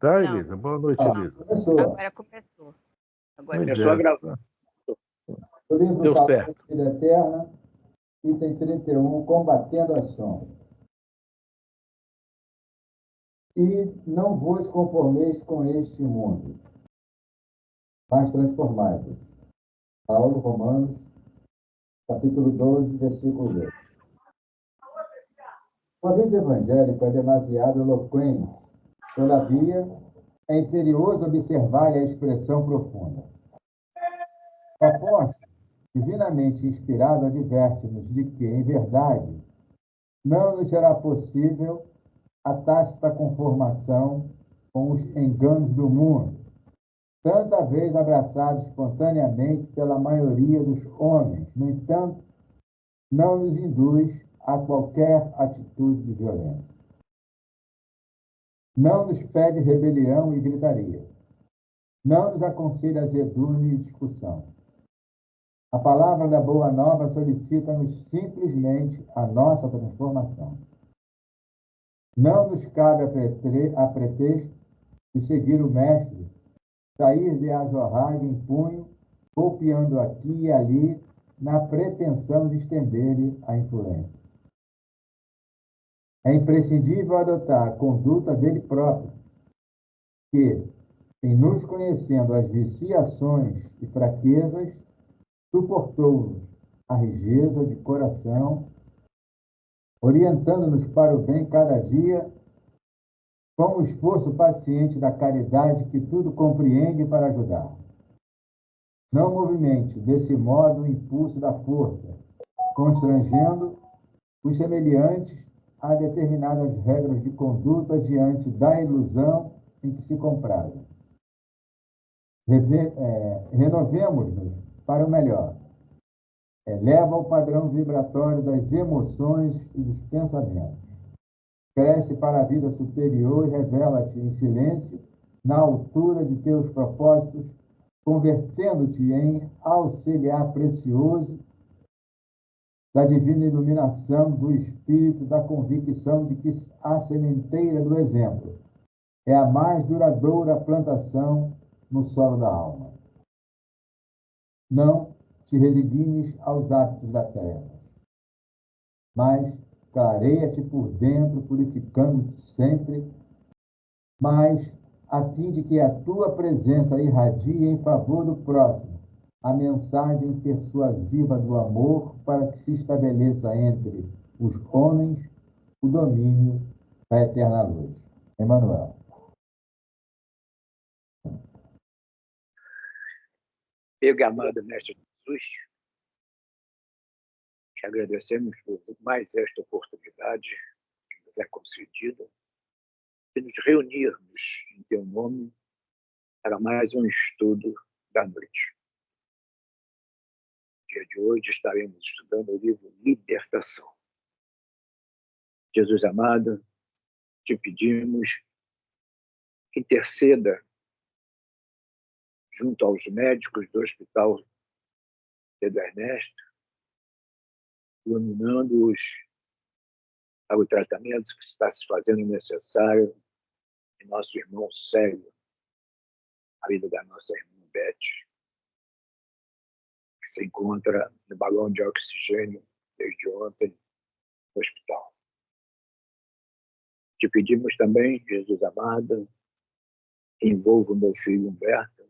Tá, Não. Elisa? Boa noite, Ah, Elisa. começou. Agora começou. Agora Pois Começou a é. gravar. O livro Deu Palavra certo. de Vida Eterna, item 31, Combatendo as Sombras. E não vos conformeis com este mundo, mas transformai-vos. Paulo, Romanos, capítulo 12, versículo 2. O aviso evangélico é demasiado eloquente, todavia é imperioso observar a expressão profunda. O apóstolo, divinamente inspirado, adverte-nos de que, em verdade, não nos será possível a tácita conformação com os enganos do mundo, tanta vez abraçados espontaneamente pela maioria dos homens. No entanto, não nos induz a qualquer atitude de violência. Não nos pede rebelião e gritaria. Não nos aconselha azedume e discussão. A palavra da Boa Nova solicita-nos simplesmente a nossa transformação. Não nos cabe a pretexto de seguir o Mestre, sair de azorrague em punho, golpeando aqui e ali, na pretensão de estender-lhe a influência. É imprescindível adotar a conduta dele próprio, que, em nos conhecendo as viciações e fraquezas, suportou-nos a rigidez de coração, orientando-nos para o bem cada dia, com o esforço paciente da caridade que tudo compreende para ajudar. Não movimente, desse modo, o impulso da força, constrangendo os semelhantes a determinadas regras de conduta diante da ilusão em que se comprazem. Renovemos-nos para o melhor. Eleva o padrão vibratório das emoções e dos pensamentos. Cresce para a vida superior e revela-te em silêncio, na altura de teus propósitos, convertendo-te em auxiliar precioso da divina iluminação do Espírito, da convicção de que a sementeira do exemplo é a mais duradoura plantação no solo da alma. Não te resignes aos hábitos da terra, mas clareia-te por dentro, purificando-te sempre, mas a fim de que a tua presença irradie em favor do próximo a mensagem persuasiva do amor, para que se estabeleça entre os homens o domínio da eterna luz. Emmanuel. Meu amado Mestre Jesus, te agradecemos por mais esta oportunidade que nos é concedida de nos reunirmos em teu nome para mais um estudo da noite. No dia de hoje estaremos estudando o livro Libertação. Jesus amado, te pedimos que interceda junto aos médicos do Hospital Pedro Ernesto, iluminando-os para o tratamento que está se fazendo necessário em nosso irmão Célio, marido da nossa irmã Beth, que se encontra no balão de oxigênio desde ontem no hospital. Te pedimos também, Jesus amado, que envolva o meu filho Humberto,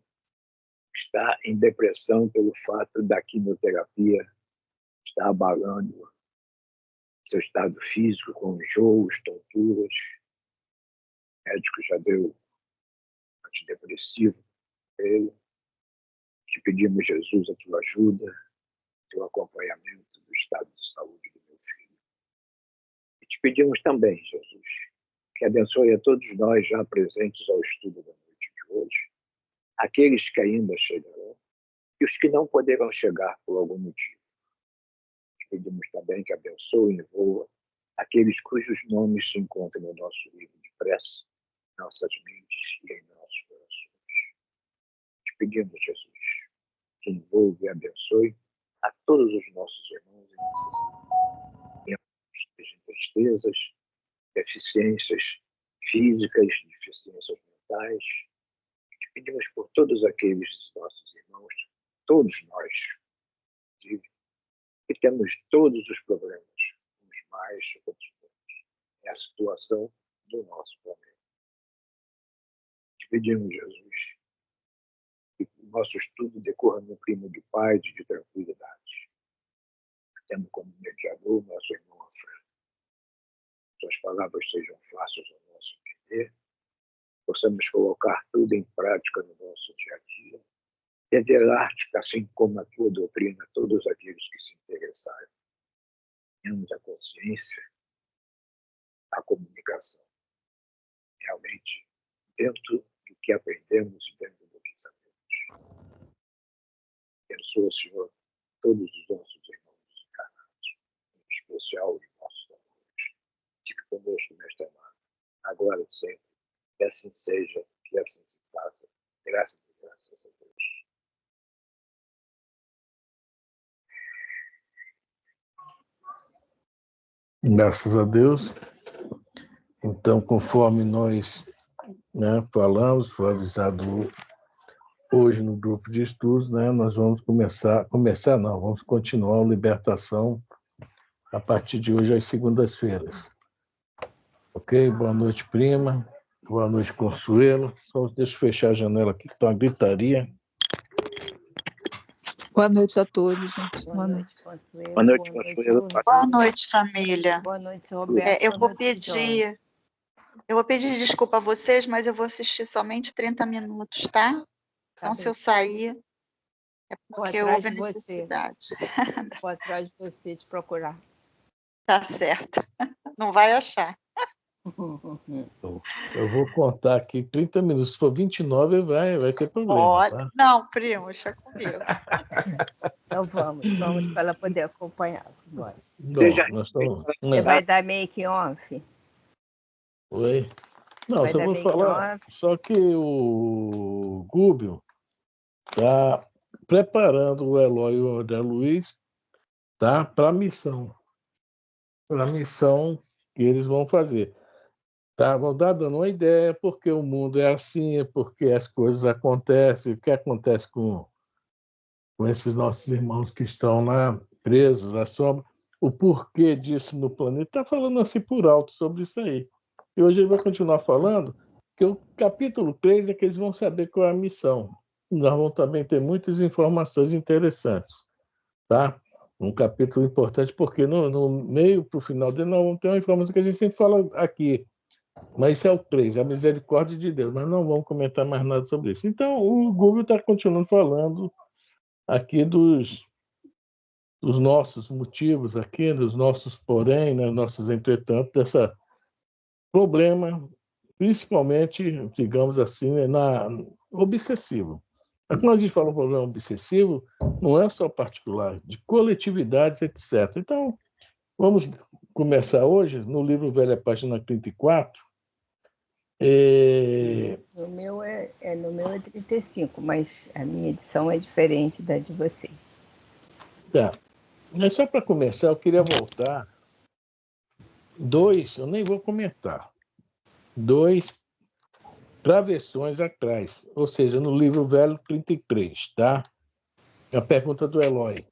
que está em depressão pelo fato da quimioterapia estar abalando seu estado físico, com enjoos, tonturas. O médico já deu antidepressivo para ele. Te pedimos, Jesus, a tua ajuda, o teu acompanhamento do estado de saúde do meu filho. E te pedimos também, Jesus, que abençoe a todos nós já presentes ao estudo da noite de hoje, aqueles que ainda chegarão e os que não poderão chegar por algum motivo. Te pedimos também que abençoe e envolva aqueles cujos nomes se encontram no nosso livro de prece, em nossas mentes e em nossos corações. Te pedimos, Jesus, que envolva e abençoe a todos os nossos irmãos em necessidade, em tristezas, deficiências físicas, deficiências mentais. Te pedimos por todos aqueles nossos irmãos, todos nós, que temos todos os problemas, uns mais, outros menos. É a situação do nosso planeta. Te pedimos, Jesus, que o nosso estudo decorra num clima de paz e de tranquilidade. Tendo como mediador nosso irmão Alfredo. Suas palavras sejam fáceis ao nosso entender, possamos colocar tudo em prática no nosso dia a dia, revelar-te, assim como a tua doutrina, a todos aqueles que se interessarem. Tenhamos a consciência, a comunicação, realmente dentro do que aprendemos e dentro do que sabemos. Abençoa, Senhor, todos os nossos irmãos encarnados, em especial os nossos amores. Fique conosco nesta manhã, agora e sempre. Que assim seja, que assim se faça. Graças e graças a Deus. Graças a Deus. Então, conforme nós falamos, foi avisado hoje no grupo de estudos, nós vamos vamos continuar a libertação a partir de hoje às segundas-feiras. Ok? Boa noite, prima. Boa noite, Consuelo. Só deixa eu fechar a janela aqui, que está uma gritaria. Boa noite a todos, gente. Boa noite, Consuelo. Boa noite, Consuelo. Boa noite, família. Boa noite, Roberto. Eu vou pedir desculpa a vocês, mas eu vou assistir somente 30 minutos, tá? Então, se eu sair, é porque houve necessidade. Vou atrás de você te procurar. Tá certo. Não vai achar. Eu vou contar aqui 30 minutos. Se for 29, vai ter problema. Olha, tá? não, primo, deixa comigo. Então vamos para ela poder acompanhar. Bora. Você vai dar make off? Oi? Não, só vou falar. Só que o Gúbio está preparando o Eloy e o André Luiz, tá? Para a missão. Para a missão que eles vão fazer. Tá? Vão dar dando uma ideia, porque o mundo é assim, porque as coisas acontecem, o que acontece com esses nossos irmãos que estão lá presos na sombra, o porquê disso no planeta. Está falando assim por alto sobre isso aí. E hoje ele vai continuar falando que o capítulo 3 é que eles vão saber qual é a missão. Nós vamos também ter muitas informações interessantes. Tá? Um capítulo importante, porque no meio para o final dele nós vamos ter uma informação que a gente sempre fala aqui. Mas isso é o 3, a misericórdia de Deus. Mas não vamos comentar mais nada sobre isso. Então, o Google está continuando falando aqui dos nossos motivos, aqui, dos nossos porém, nossos entretanto, desse problema, principalmente, digamos assim, obsessivo. Quando a gente fala um problema obsessivo, não é só particular, de coletividades, etc. Então, vamos começar hoje, no livro Velha Página 34. No meu é 35, mas a minha edição é diferente da de vocês. Tá. Mas só para começar, eu queria voltar. Eu nem vou comentar. 2 travessões atrás, ou seja, no livro Velho 33, tá? A pergunta do Eloy.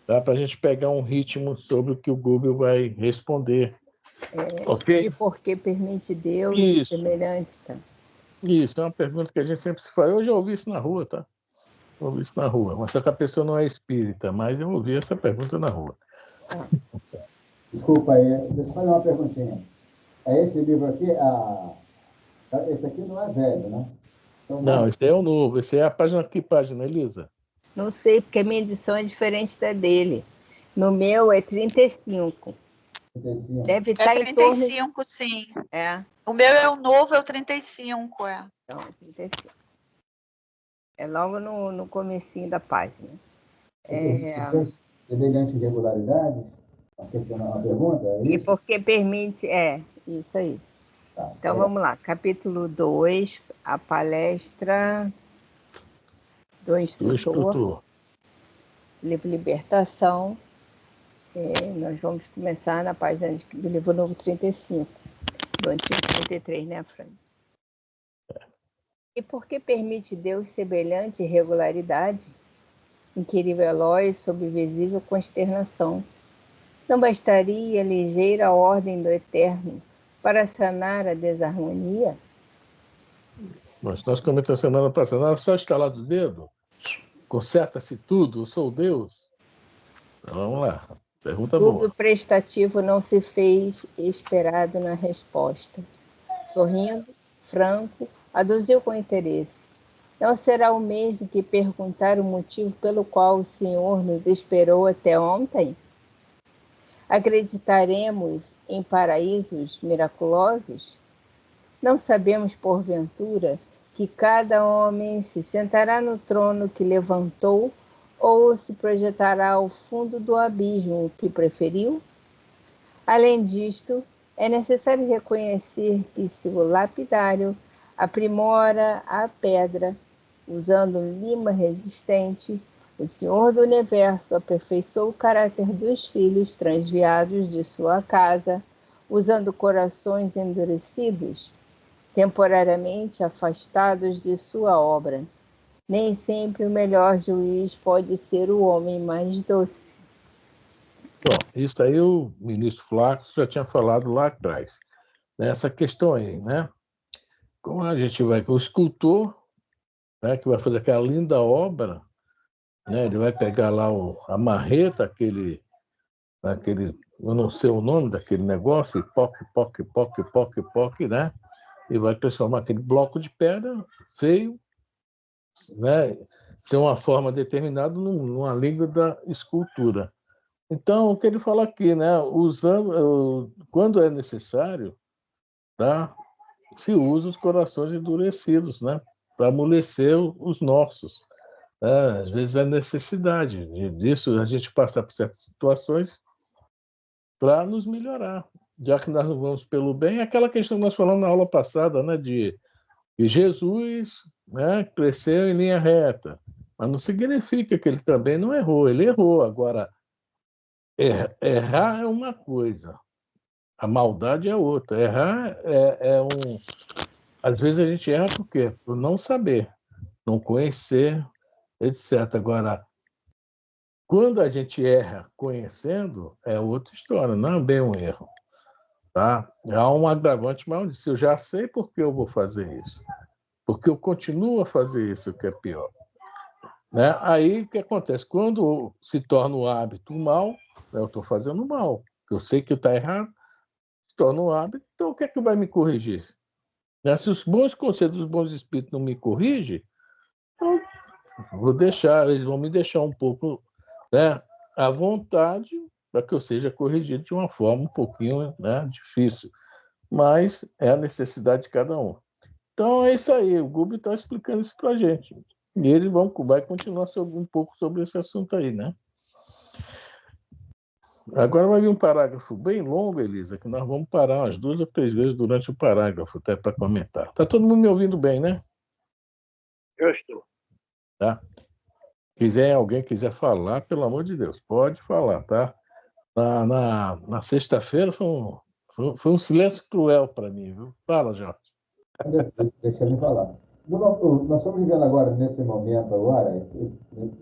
Tá? Para a gente pegar um ritmo sobre o que o Google vai responder. Ok? E por que permite Deus semelhante, tá? Isso, é uma pergunta que a gente sempre se faz. Eu já ouvi isso na rua, tá? Ouvi isso na rua. Mas só que a pessoa não é espírita, mas eu ouvi essa pergunta na rua. Desculpa aí, deixa eu fazer uma perguntinha. É esse livro aqui? Esse aqui não é velho, né? Então, não, esse é o novo. Esse é a página. Que página, Elisa? Não sei, porque a minha edição é diferente da dele. No meu é 35. 35. Deve estar em torno... 35, sim. É. O meu é o novo, é o 35, é. Então, é 35. É logo no comecinho da página. Semelhante irregularidade? Uma pergunta? É isso? E porque permite... isso aí. Tá, então, vamos lá. Capítulo 2, a palestra do instrutor. Livro Libertação. Nós vamos começar na página do livro novo 35, do antigo 33, né, Fran? E por que permite Deus semelhante irregularidade? Inquiriu Eloy sob visível consternação. Não bastaria ligeira ordem do Eterno para sanar a desarmonia? Mas nós comentamos semana passada, era só estalar do dedo, conserta-se tudo, eu sou Deus. Então, vamos lá, pergunta boa. O prestativo não se fez esperado na resposta. Sorrindo, franco, aduziu com interesse. Não será o mesmo que perguntar o motivo pelo qual o Senhor nos esperou até ontem? Acreditaremos em paraísos miraculosos? Não sabemos, porventura, que cada homem se sentará no trono que levantou ou se projetará ao fundo do abismo que preferiu? Além disto, é necessário reconhecer que se o lapidário aprimora a pedra, usando lima resistente, o Senhor do Universo aperfeiçoou o caráter dos filhos transviados de sua casa, usando corações endurecidos, temporariamente afastados de sua obra. Nem sempre o melhor juiz pode ser o homem mais doce. Bom, isso aí o ministro Flaxo já tinha falado lá atrás. Essa questão aí, né? Como a gente vai com o escultor, né, que vai fazer aquela linda obra, né? Ele vai pegar lá a marreta, aquele, eu não sei o nome daquele negócio, e poque, né? E vai transformar aquele bloco de pedra feio, né? Ser uma forma determinada numa língua da escultura. Então, o que ele fala aqui, né? Quando é necessário, tá? Se usa os corações endurecidos, né? Para amolecer os nossos. Às vezes é necessidade disso, a gente passar por certas situações para nos melhorar. Já que nós não vamos pelo bem, aquela questão que nós falamos na aula passada, né? De que Jesus, né, cresceu em linha reta. Mas não significa que ele também não errou. Ele errou. Agora, errar é uma coisa, a maldade é outra. Errar às vezes a gente erra por quê? Por não saber, não conhecer, etc. Agora, quando a gente erra conhecendo, é outra história, não é bem um erro. Tá? Há um agravante maior disso. Eu já sei por que eu vou fazer isso. Porque eu continuo a fazer isso, que é pior. Né? Aí, o que acontece? Quando se torna o hábito mal, eu estou fazendo mal. Eu sei que está errado, se torna um hábito, então o que é que vai me corrigir? Né? Se os bons conselhos dos bons espíritos não me corrigem, eu vou deixar, eles vão me deixar um pouco, né, à vontade para que eu seja corrigido de uma forma um pouquinho, né, difícil. Mas é a necessidade de cada um. Então é isso aí, o Gubi está explicando isso para a gente. E ele vai continuar um pouco sobre esse assunto aí, né? Agora vai vir um parágrafo bem longo, Elisa, que nós vamos parar umas 2 ou 3 vezes durante o parágrafo, até para comentar. Está todo mundo me ouvindo bem, né? Eu estou. Tá? Alguém quiser falar, pelo amor de Deus, pode falar, tá? Na sexta-feira foi um silêncio cruel para mim, viu? Fala, Jorge. Deixa eu me falar. Nós estamos vivendo agora, nesse momento,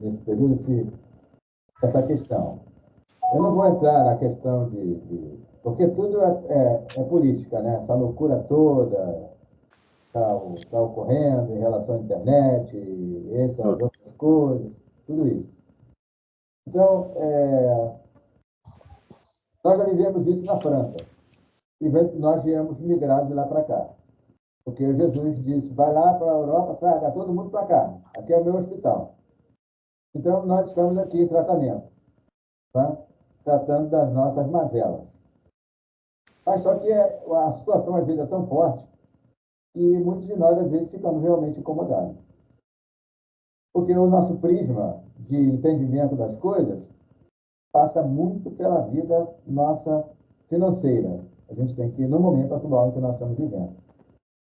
nesse período, essa questão. Eu não vou entrar na questão porque tudo é política, né? Essa loucura toda está ocorrendo em relação à internet, essas outras coisas, tudo isso. Então, nós já vivemos isso na França. E nós viemos migrados de lá para cá. Porque Jesus disse, vai lá para a Europa, traga todo mundo para cá. Aqui é o meu hospital. Então, nós estamos aqui em tratamento. Tá? Tratando das nossas mazelas. Mas só que a situação, às vezes, é tão forte que muitos de nós, às vezes, ficamos realmente incomodados. Porque o nosso prisma de entendimento das coisas passa muito pela vida nossa financeira. A gente tem que ir no momento atual em que nós estamos vivendo.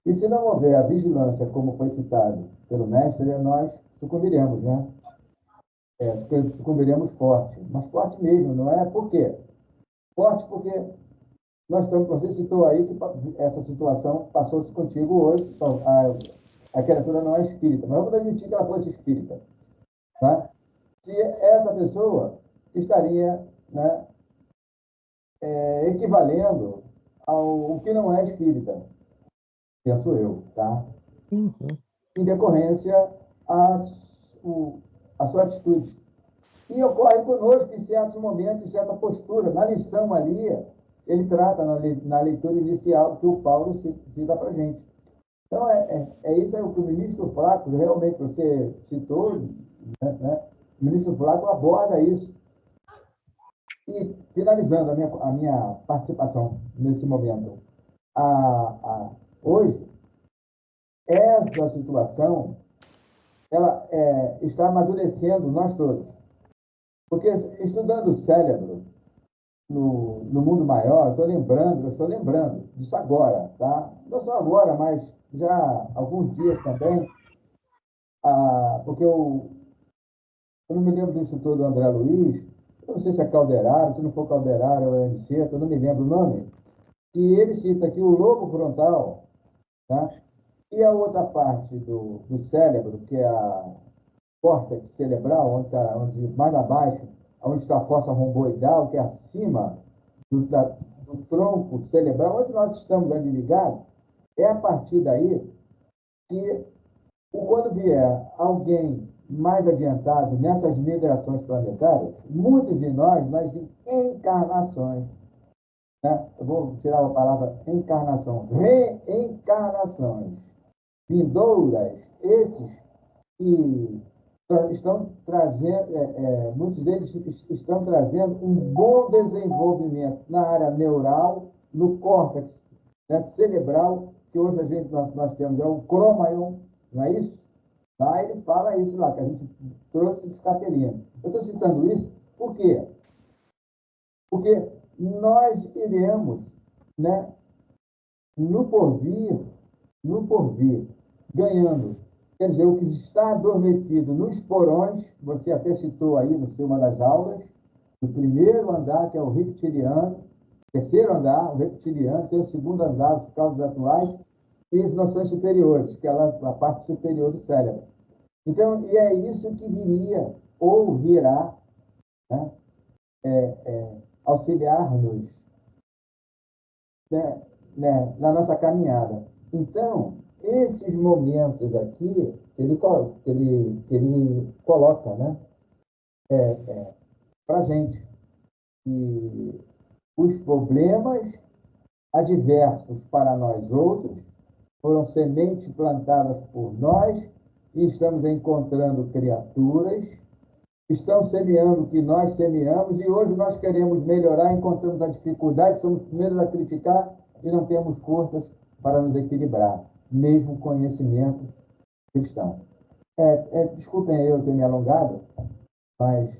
E se não houver a vigilância, como foi citado pelo mestre, nós sucumbiremos, né? Sucumbiremos forte. Mas forte mesmo, não é? Por quê? Forte porque você citou aí que essa situação passou-se contigo hoje, a criatura não é espírita, mas vamos admitir que ela fosse espírita. Tá? Se essa pessoa estaria, né, equivalendo ao que não é espírita, penso eu, tá? Em decorrência a sua atitude. E ocorre conosco em certos momentos, em certa postura. Na lição ali, ele trata, na leitura inicial, que o Paulo cita para a gente. Então, isso aí, o que o ministro Flaco, realmente você citou, né? O ministro Flaco aborda isso. E, finalizando a minha participação nesse momento, hoje, essa situação, ela está amadurecendo nós todos. Porque, estudando o cérebro no mundo maior, eu estou lembrando disso agora, tá? Não só agora, mas já há alguns dias também, porque eu não me lembro do instrutor do André Luiz, eu não sei se é Calderaro, se não for Calderaro ou Aniceto, eu não me lembro o nome, que ele cita aqui o lobo frontal, tá? E a outra parte do cérebro, que é a córtex cerebral, onde mais abaixo, onde está a fossa romboidal, que é acima do tronco cerebral, onde nós estamos ali ligados, é a partir daí que, quando vier alguém mais adiantado nessas migrações planetárias, muitos de nós encarnações, né? Eu vou tirar a palavra encarnação, reencarnações vindouras, esses que estão trazendo, muitos deles estão trazendo um bom desenvolvimento na área neural, no córtex, né, cerebral, que hoje nós temos, é o cromaion, não é isso? Lá ele fala isso lá, que a gente trouxe de Capelino. Eu estou citando isso por quê? Porque nós iremos, né, no porvir, ganhando. Quer dizer, o que está adormecido nos porões, você até citou aí no seu uma das aulas, o primeiro andar, que é o reptiliano, terceiro andar, o reptiliano, tem o segundo andar, os causas atuais, e as noções superiores, que é a parte superior do cérebro. Então, e é isso que viria, ou virá, né, auxiliar-nos, na nossa caminhada. Então, esses momentos aqui, que ele coloca, né, para a gente, que os problemas adversos para nós outros foram sementes plantadas por nós e estamos encontrando criaturas, estão semeando o que nós semeamos e hoje nós queremos melhorar, encontramos a dificuldade, somos os primeiros a criticar e não temos forças para nos equilibrar, mesmo conhecimento cristão. Desculpem eu ter me alongado, mas...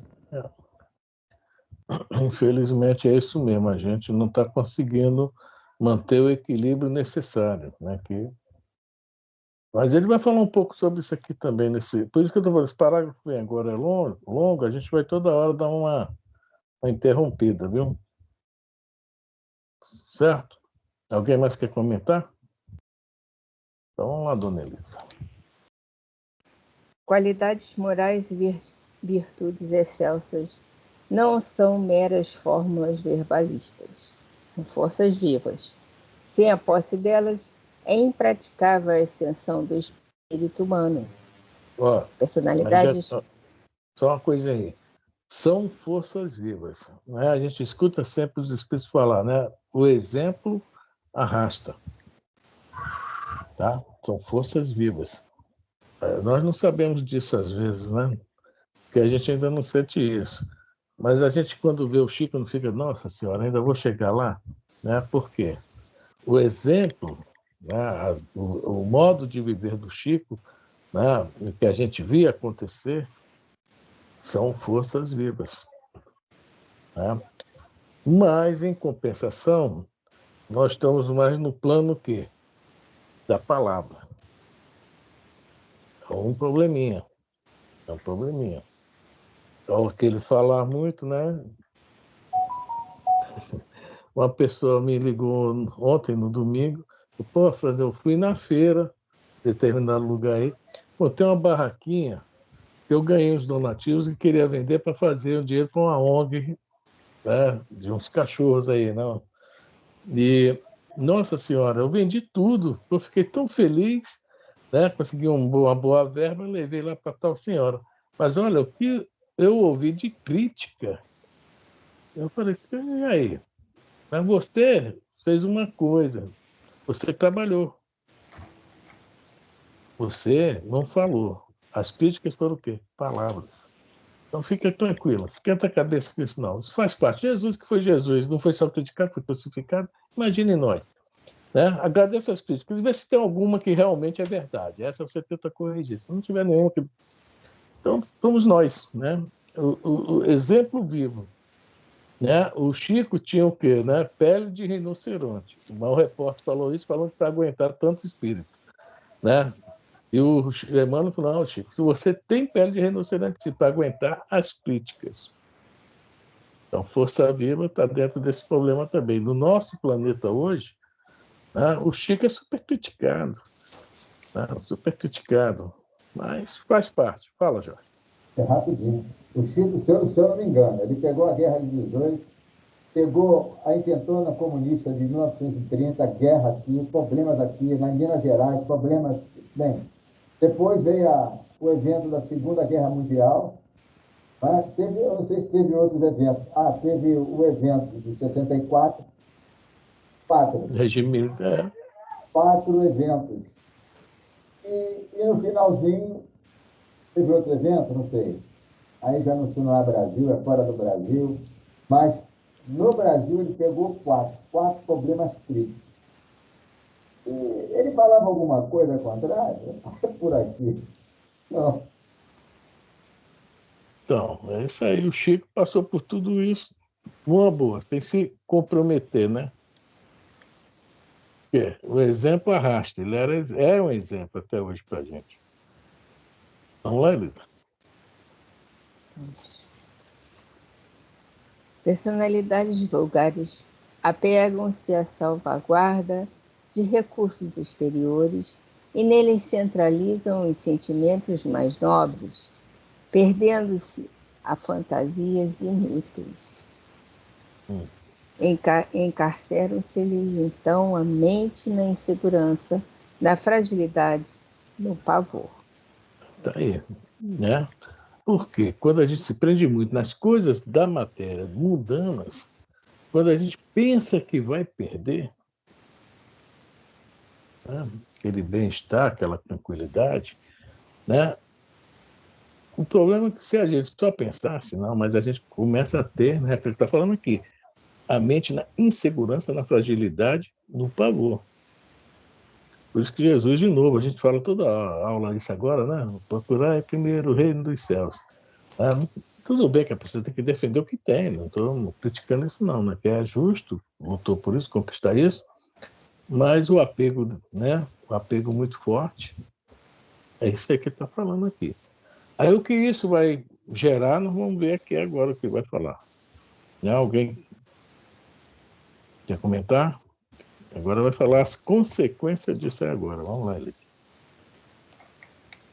Infelizmente é isso mesmo, a gente não está conseguindo manter o equilíbrio necessário, né? Mas ele vai falar um pouco sobre isso aqui também, por isso que eu estou falando, esse parágrafo vem agora é longo, a gente vai toda hora dar uma interrompida, viu? Certo? Alguém mais quer comentar? Então vamos lá, dona Elisa. Qualidades morais e virtudes excelsas não são meras fórmulas verbalistas, são forças vivas. Sem a posse delas, é impraticável a ascensão do espírito humano. Personalidades... Só uma coisa aí. São forças vivas, né? A gente escuta sempre os espíritos falar, né? O exemplo arrasta, tá? São forças vivas. Nós não sabemos disso às vezes, né? Porque a gente ainda não sente isso. Mas a gente, quando vê o Chico, não fica, nossa senhora, ainda vou chegar lá, né? Por quê? O exemplo, né? O modo de viver do Chico, né? O que a gente via acontecer, são forças vivas, né? Mas, em compensação, nós estamos mais no plano quê? Da palavra. É um probleminha. É um probleminha. Então, aquele falar muito, né? Uma pessoa me ligou ontem, no domingo, pô, Fran, eu fui na feira, determinado lugar aí. Pô, tem uma barraquinha, eu ganhei os donativos e queria vender para fazer o dinheiro para uma ONG, né, de uns cachorros aí, não? E, nossa senhora, eu vendi tudo, eu fiquei tão feliz, né? Consegui uma boa verba, levei lá para tal senhora. Mas olha, o que eu ouvi de crítica, eu falei, e aí? Mas você fez uma coisa, você trabalhou, você não falou. As críticas foram o quê? Palavras. Então fica tranquila, esquenta a cabeça com isso não. Isso faz parte. Jesus que foi Jesus, não foi só criticado, foi crucificado. Imagine nós. Né? Agradeça as críticas e vê se tem alguma que realmente é verdade. Essa você tenta corrigir. Se não tiver nenhuma que... Então, somos nós. Né? O exemplo vivo. Né? O Chico tinha o quê? Né? Pele de rinoceronte. O repórter falou isso, falando que para aguentar tanto espírito. Né? E o Emmanuel falou, não, Chico, se você tem pele de rinoceronte para aguentar as críticas. Então, força viva está dentro desse problema também. No nosso planeta hoje, né, o Chico é super criticado. Né, super criticado. Mas faz parte. Fala, Jorge. É rapidinho. O Chico, se eu não me engano, ele pegou a Guerra de 18, pegou a intentona comunista de 1930, guerra aqui, problemas aqui, na Minas Gerais, problemas... Bem, depois veio o evento da Segunda Guerra Mundial. Eu não sei se teve outros eventos. Teve o evento de 64, Pátria. Regime militar. 4 eventos. E no finalzinho, teve outro evento, não sei. Aí já não sei, não é Brasil, é fora do Brasil. Mas no Brasil ele pegou 4 problemas críticos. E ele falava alguma coisa contrária? Por aqui. Não. Então, é isso aí. O Chico passou por tudo isso. Uma boa, tem que se comprometer, né? Porque o exemplo arrasta. Ele é um exemplo até hoje para a gente. Vamos lá, Elida. Personalidades vulgares apegam-se à salvaguarda de recursos exteriores e neles centralizam os sentimentos mais nobres, perdendo-se a fantasias inúteis. Encarceram-se-lhes então a mente na insegurança, na fragilidade, no pavor. Tá aí, né? Porque quando a gente se prende muito nas coisas da matéria mundanas, quando a gente pensa que vai perder, né, aquele bem-estar, aquela tranquilidade, né? O problema é que se a gente só pensasse, não, mas a gente começa a ter, né, o que ele está falando aqui, a mente na insegurança, na fragilidade, no pavor. Por isso que Jesus, de novo, a gente fala toda a aula isso agora, né? Procurar primeiro o reino dos céus. Tudo bem que a pessoa tem que defender o que tem, não estou criticando isso não, né? Que é justo, lutou por isso, conquistar isso, mas o apego, né? O apego muito forte, é isso aí que ele está falando aqui. Aí o que isso vai gerar, nós vamos ver aqui agora o que vai falar. Né? Alguém quer comentar? Agora vai falar as consequências disso aí agora. Vamos lá, Elite.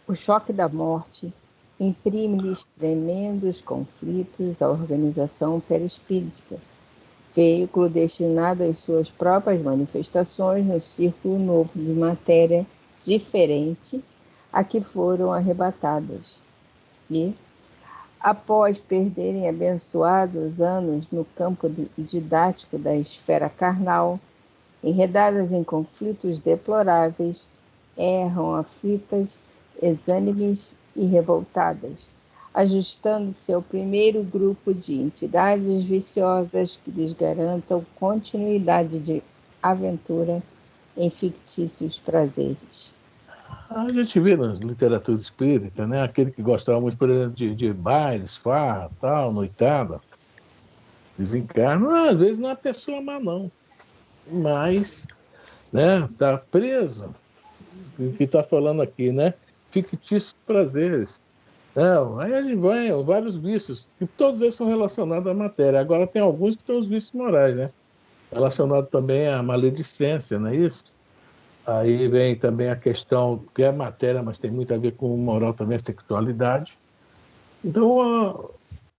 O choque da morte imprime-lhes tremendos conflitos à organização perispírita, veículo destinado às suas próprias manifestações no círculo novo de matéria diferente a que foram arrebatadas. E, após perderem abençoados anos no campo didático da esfera carnal, enredadas em conflitos deploráveis, erram aflitas, exânimes e revoltadas, ajustando-se ao primeiro grupo de entidades viciosas que lhes garantam continuidade de aventura em fictícios prazeres. A gente vê na literatura espírita, né? Aquele que gostava muito, por exemplo, de bailes, farra, tal, noitada, desencarna, às vezes não é uma pessoa má, não. Mas, né, tá preso, o que está falando aqui, né? Fictícios prazeres. Não, aí a gente vai, vários vícios, que todos eles são relacionados à matéria. Agora tem alguns que têm os vícios morais, né? Relacionado também à maledicência, não é isso? Aí vem também a questão, que é matéria, mas tem muito a ver com moral também, a sexualidade. Então,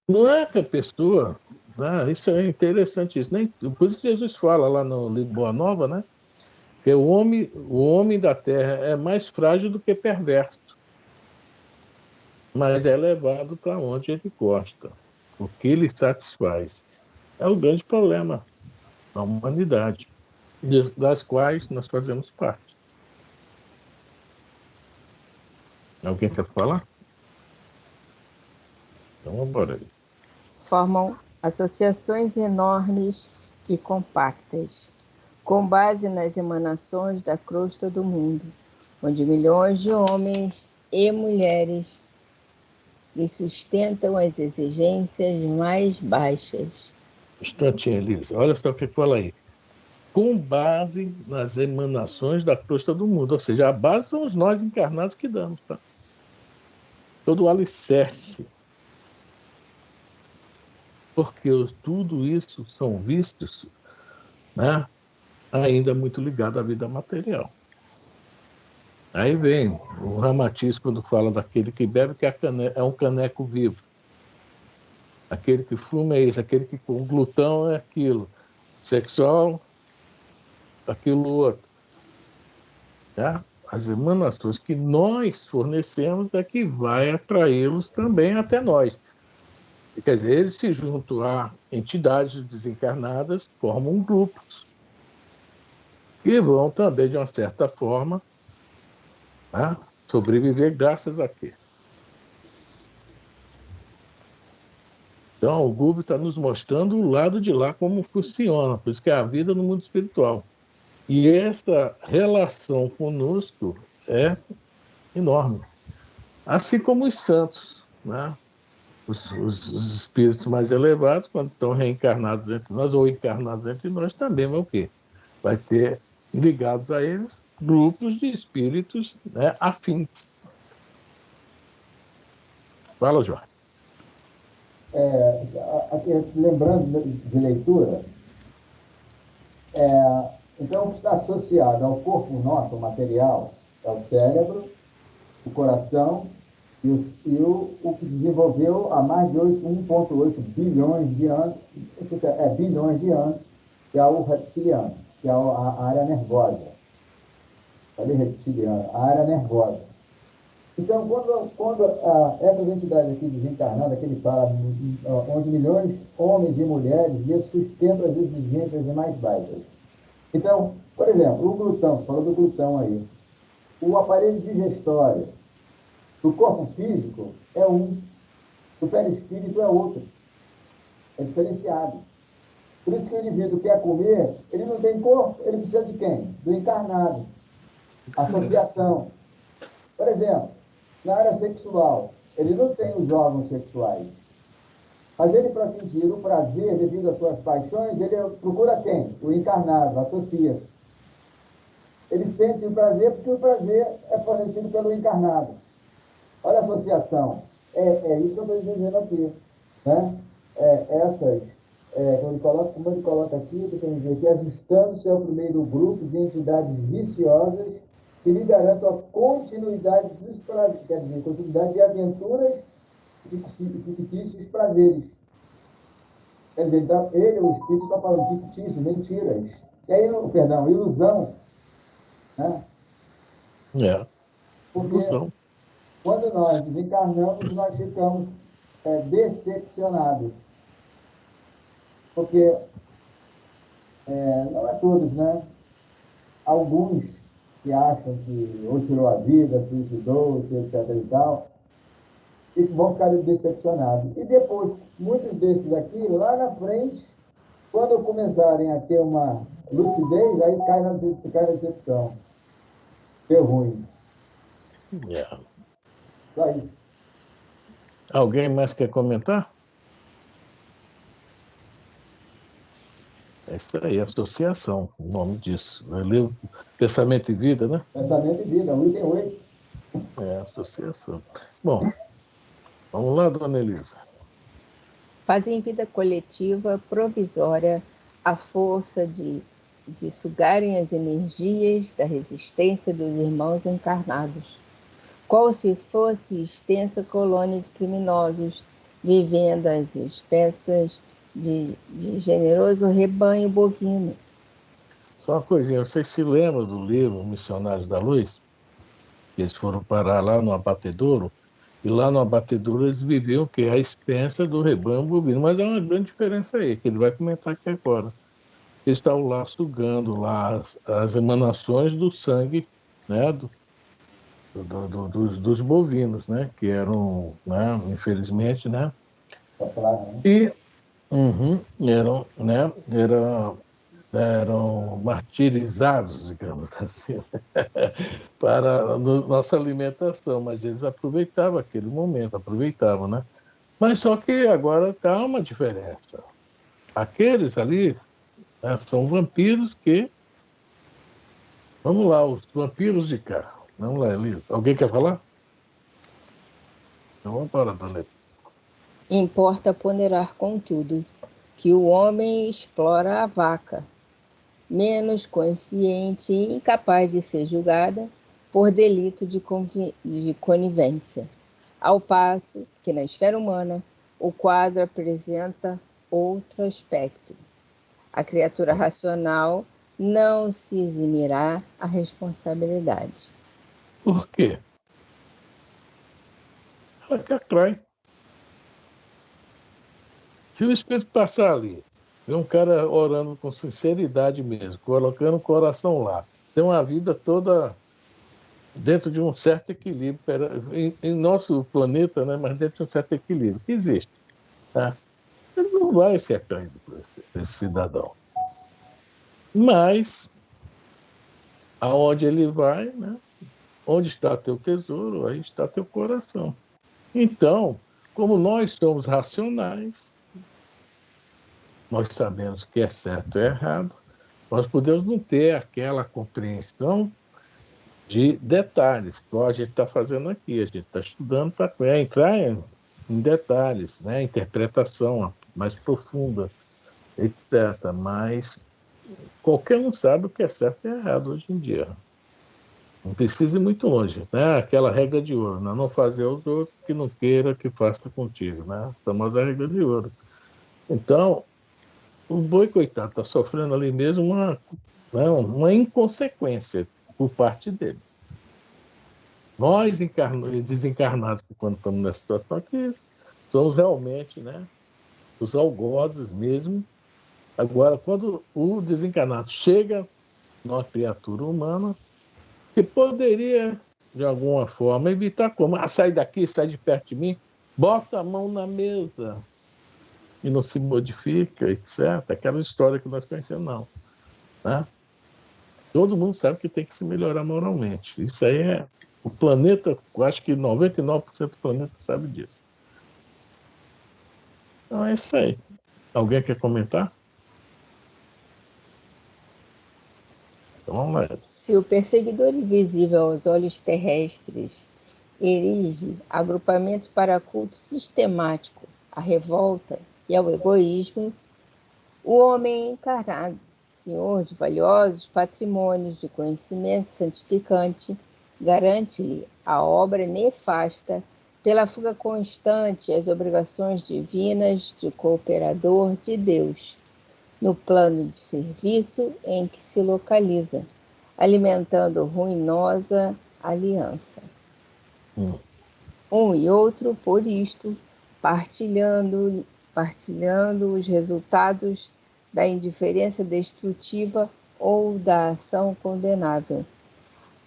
não é que a pessoa... Né, isso é interessante, isso. Por isso que Jesus fala lá no livro Boa Nova, né? Que o homem da terra é mais frágil do que perverso, mas é levado para onde ele gosta, o que lhe satisfaz. É o grande problema da humanidade, das quais nós fazemos parte. Alguém quer falar? Então, vamos embora. Formam associações enormes e compactas, com base nas emanações da crosta do mundo, onde milhões de homens e mulheres lhe sustentam as exigências mais baixas. Instantinho, Elisa. Olha só o que fala aí. Com base nas emanações da crosta do mundo. Ou seja, a base são os nós encarnados que damos, tá? Todo o alicerce. Porque tudo isso são vistos, né, ainda muito ligado à vida material. Aí vem o Ramatiz quando fala daquele que bebe, que é um caneco vivo. Aquele que fuma é isso, aquele que com glutão é aquilo. Sexual, aquilo outro. Tá? As emanações que nós fornecemos é que vai atraí-los também até nós. Quer dizer, eles se juntam a entidades desencarnadas, formam grupos que vão também, de uma certa forma, né, sobreviver graças a quê? Então, o Gubi está nos mostrando o lado de lá, como funciona, por isso que é a vida no mundo espiritual. E essa relação conosco é enorme. Assim como os santos, né? Os espíritos mais elevados, quando estão reencarnados entre nós, ou encarnados entre nós, também vai o quê? Vai ter ligados a eles grupos de espíritos, né, afins. Fala, Jorge. Lembrando de leitura, então o que está associado ao corpo nosso, ao material, é o cérebro, o coração o que desenvolveu há mais de 1,8 bilhões de anos, bilhões de anos, que é o reptiliano, que é a área nervosa. Falei reptiliano, a área nervosa. Então, quando essas entidades aqui desencarnadas, que ele fala, onde milhões de homens e mulheres lhe sustentam as exigências mais baixas. Então, por exemplo, o glutão, você falou do glutão aí. O aparelho digestório do corpo físico é um, do perispírito é outro. É diferenciado. Por isso que o indivíduo quer comer, ele não tem corpo, ele precisa de quem? Do encarnado. Associação. Por exemplo, na área sexual, ele não tem os órgãos sexuais. Mas ele, para sentir o prazer devido às suas paixões, ele procura quem? O encarnado, associa. Ele sente o prazer porque o prazer é fornecido pelo encarnado. Olha a associação. É isso que eu estou dizendo aqui. Né? Como ele coloca aqui, eu quero dizer que ajustando-se ao primeiro grupo de entidades viciosas que lhe garantam a continuidade dos prazeres, quer dizer, continuidade de aventuras fictícios prazeres. Quer dizer, então, o Espírito está falando fictício, mentiras. E aí, ilusão. Né? Porque ilusão. quando nós desencarnamos, nós ficamos decepcionados. Porque não é todos, né? Alguns que acham que ou tirou a vida, suicidou, etc. e tal, e vão ficar decepcionados. E depois, muitos desses aqui, lá na frente, quando começarem a ter uma lucidez, aí cai na decepção. Deu ruim. Só isso. Alguém mais quer comentar? É isso aí, associação, o nome disso. Livro Pensamento e Vida, né? Pensamento e Vida, 1/8. Associação. Bom, vamos lá, dona Elisa. Fazem vida coletiva provisória à força de de sugarem as energias da resistência dos irmãos encarnados, qual se fosse extensa colônia de criminosos, vivendo às expensas de generoso rebanho bovino. Só uma coisinha, vocês se lembram do livro Missionários da Luz? Eles foram parar lá no abatedouro, e lá no abatedouro eles viviam que à expensa do rebanho bovino. Mas há uma grande diferença aí, que ele vai comentar aqui agora. Eles estavam lá sugando lá as emanações do sangue, né, dos bovinos, né, que eram, né, infelizmente, né, e eram, né, eram martirizados, digamos assim, para nossa alimentação, mas eles aproveitavam aquele momento, aproveitavam, né? Mas só que agora está uma diferença. Aqueles ali, né, são vampiros que... Vamos lá, os vampiros de cá. Vamos lá, Elisa. Alguém quer falar? Então vamos para a dona Elisa. Importa ponderar, contudo, que o homem explora a vaca, menos consciente e incapaz de ser julgada por delito de conivência, ao passo que na esfera humana o quadro apresenta outro aspecto. A criatura racional não se eximirá à responsabilidade. Por quê? Ela que atrai. Se o espírito passar ali, vê um cara orando com sinceridade mesmo, colocando o coração lá, tem uma vida toda dentro de um certo equilíbrio, em nosso planeta, né, mas dentro de um certo equilíbrio, que existe. Tá? Ele não vai ser atraído por esse cidadão. Mas, aonde ele vai, né, onde está teu tesouro, aí está teu coração. Então, como nós somos racionais, nós sabemos que é certo e errado, nós podemos não ter aquela compreensão de detalhes, que a gente está fazendo aqui. A gente está estudando para entrar em detalhes, né? Interpretação mais profunda, etc. Mas qualquer um sabe o que é certo e errado hoje em dia. Não precisa ir muito longe, né? Aquela regra de ouro, né? Não fazer aos outros que não queira que faça contigo, né? A famosa regra de ouro. Então, o boi, coitado, está sofrendo ali mesmo uma inconsequência por parte dele. Nós, desencarnados, que quando estamos nessa situação aqui, somos realmente, né, os algozes mesmo. Agora, quando o desencarnado chega numa criatura humana, que poderia, de alguma forma, evitar como? Sai daqui, sai de perto de mim, bota a mão na mesa e não se modifica, etc. Aquela história que nós conhecemos, não. Né? Todo mundo sabe que tem que se melhorar moralmente. Isso aí é... O planeta, eu acho que 99% do planeta sabe disso. Então é isso aí. Alguém quer comentar? Então vamos lá. Se o perseguidor invisível aos olhos terrestres erige agrupamento para culto sistemático à revolta e ao egoísmo, o homem encarnado, senhor de valiosos patrimônios de conhecimento santificante, garante-lhe a obra nefasta pela fuga constante às obrigações divinas de cooperador de Deus, no plano de serviço em que se localiza, alimentando ruinosa aliança. Um e outro, por isto, partilhando os resultados da indiferença destrutiva ou da ação condenável.